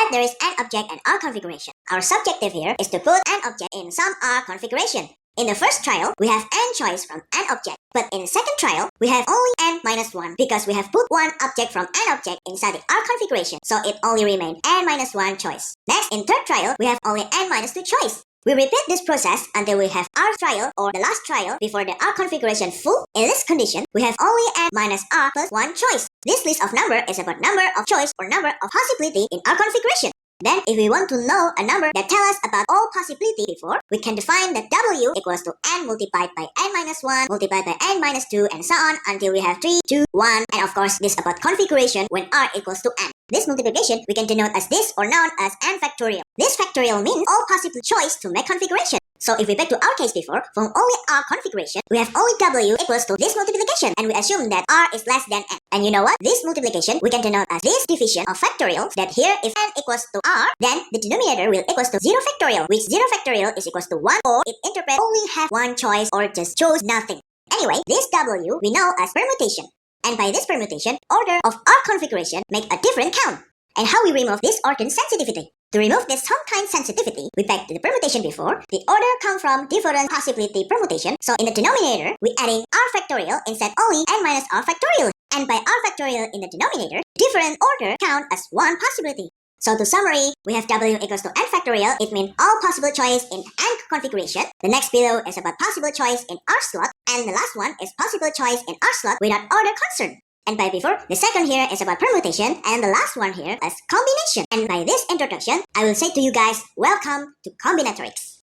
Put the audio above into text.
that there is an object and R configuration. Our subjective here is to put an object in some R configuration. In the first trial, we have n choice from an object. But in the second trial, we have only n minus 1 because we have put one object from an object inside the R configuration. So it only remained n minus 1 choice. Next, in third trial, we have only n minus 2 choice. We repeat this process until we have R trial or the last trial before the R configuration full. In this condition, we have only n minus R plus 1 choice. This list of number is about number of choice or number of possibility in R configuration. Then, if we want to know a number that tells us about all possibility before, we can define that W equals to n multiplied by n minus 1 multiplied by n minus 2 and so on until we have 3, 2, 1. And of course, this about configuration when R equals to n. This multiplication we can denote as this or known as n factorial. This factorial means all possible choice to make configuration. So if we back to our case before, from only R configuration, we have only W equals to this multiplication and we assume that R is less than n. And you know what? This multiplication we can denote as this division of factorials that here if n equals to R, then the denominator will equals to 0 factorial, which 0 factorial is equals to 1 or it interprets only have one choice or just chose nothing. Anyway, this W we know as permutation. And by this permutation, order of R configuration make a different count. And how we remove this order sensitivity? To remove this some kind sensitivity, we back to the permutation before. The order comes from different possibility permutation. So in the denominator, we adding R factorial instead only n minus R factorial. And by R factorial in the denominator, different order count as one possibility. So to summary, we have W equals to n factorial. It means all possible choice in n configuration. The next below is about possible choice in R slot. And the last one is possible choice in R slot without order concern. And by before, the second here is about permutation, and the last one here is combination. And by this introduction, I will say to you guys, welcome to Combinatorics.